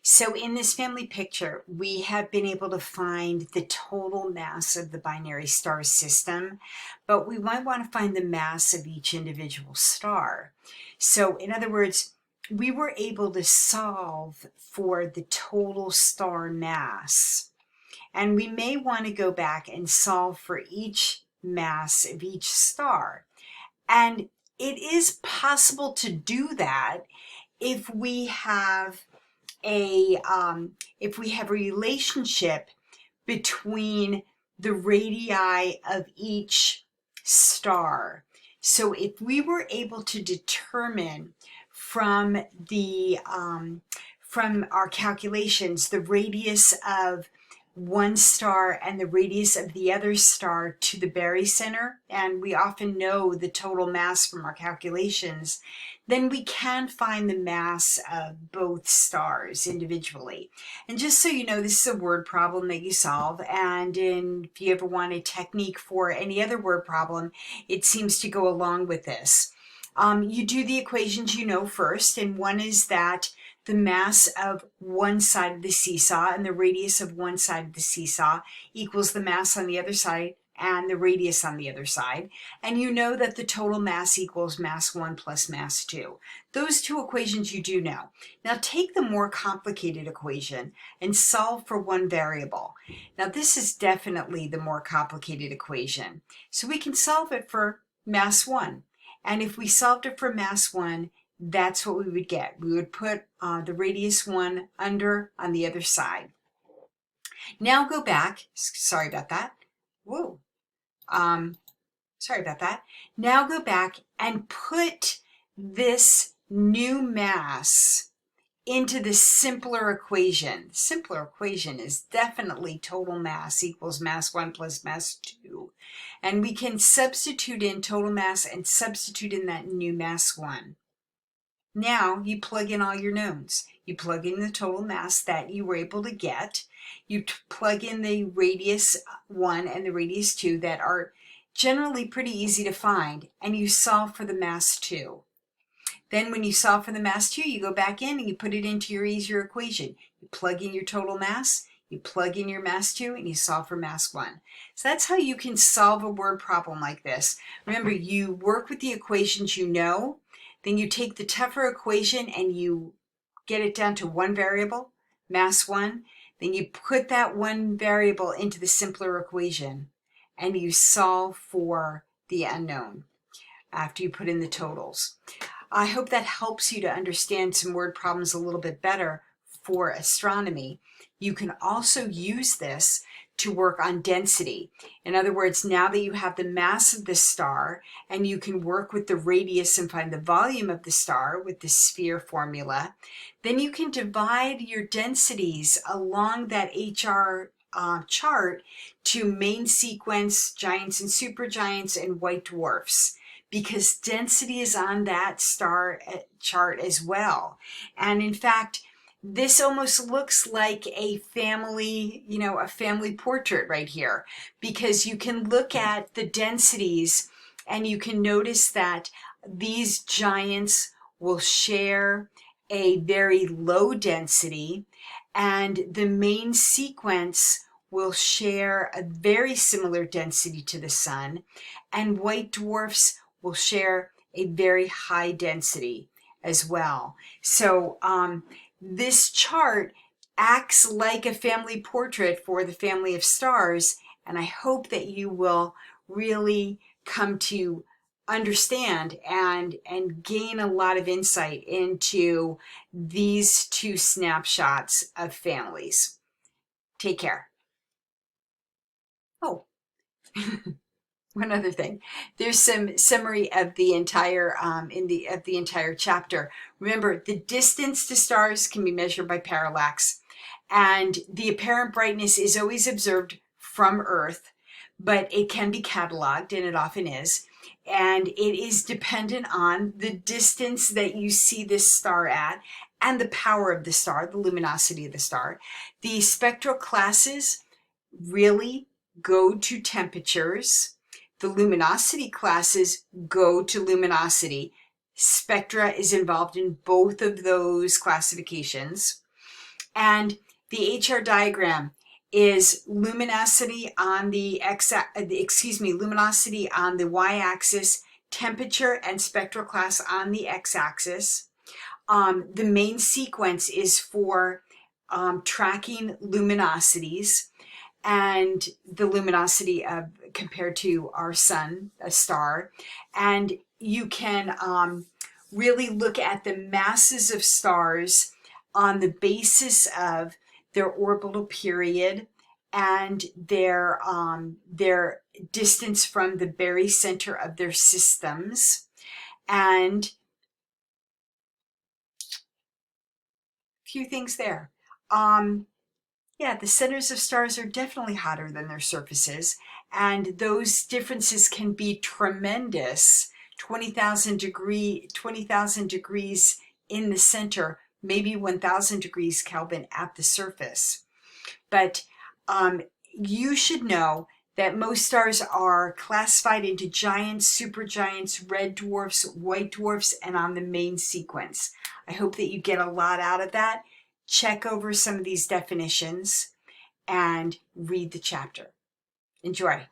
So in this family picture, we have been able to find the total mass of the binary star system, but we might want to find the mass of each individual star. So in other words, we were able to solve for the total star mass. And we may want to go back and solve for each mass of each star. And it is possible to do that if we have a relationship between the radii of each star. So if we were able to determine from our calculations the radius of one star and the radius of the other star to the barycenter, and we often know the total mass from our calculations, then we can find the mass of both stars individually. And just so you know, this is a word problem that you solve, and if you ever want a technique for any other word problem, it seems to go along with this. You do the equations you know first, and one is that the mass of one side of the seesaw and the radius of one side of the seesaw equals the mass on the other side and the radius on the other side. And you know that the total mass equals mass 1 plus mass 2. Those two equations you do know. Now take the more complicated equation and solve for one variable. Now this is definitely the more complicated equation. So we can solve it for mass 1. And if we solved it for mass 1, that's what we would get. We would put the radius 1 under on the other side. Now go back. Sorry about that. Whoa. Sorry about that. Now go back and put this new mass into the simpler equation. The simpler equation is definitely total mass equals mass 1 plus mass 2. And we can substitute in total mass and substitute in that new mass 1. Now you plug in all your knowns. You plug in the total mass that you were able to get. You plug in the radius 1 and the radius 2 that are generally pretty easy to find, and you solve for the mass 2. Then when you solve for the mass 2, you go back in and you put it into your easier equation. You plug in your total mass, you plug in your mass 2, and you solve for mass 1. So that's how you can solve a word problem like this. Remember, you work with the equations you know. Then you take the tougher equation and you get it down to one variable, mass 1. Then you put that one variable into the simpler equation and you solve for the unknown after you put in the totals. I hope that helps you to understand some word problems a little bit better for astronomy. You can also use this to work on density. In other words, now that you have the mass of the star and you can work with the radius and find the volume of the star with the sphere formula, then you can divide your densities along that HR chart to main sequence, giants and supergiants, and white dwarfs, because density is on that star chart as well. And in fact, this almost looks like a family, a family portrait right here, because you can look at the densities and you can notice that these giants will share a very low density, and the main sequence will share a very similar density to the sun, and white dwarfs will share a very high density as well. So this chart acts like a family portrait for the family of stars, and I hope that you will really come to understand and gain a lot of insight into these two snapshots of families. Take care. Oh, one other thing. There's some summary of the entire entire chapter. Remember, the distance to stars can be measured by parallax, and the apparent brightness is always observed from Earth, but it can be cataloged, and it often is, and it is dependent on the distance that you see this star at and the power of the star, the luminosity of the star. The spectral classes really go to temperatures. The luminosity classes go to luminosity. Spectra is involved in both of those classifications. And the HR diagram is luminosity on the luminosity on the y-axis, temperature and spectral class on the x-axis. The main sequence is for tracking luminosities and the luminosity of compared to our sun, a star. And you can really look at the masses of stars on the basis of their orbital period and their distance from the barycenter of their systems. And a few things there. Yeah, the centers of stars are definitely hotter than their surfaces, and those differences can be tremendous. 20,000 degrees in the center, maybe 1,000 degrees Kelvin at the surface. But you should know that most stars are classified into giants, supergiants, red dwarfs, white dwarfs, and on the main sequence. I hope that you get a lot out of that. Check over some of these definitions and read the chapter. Enjoy.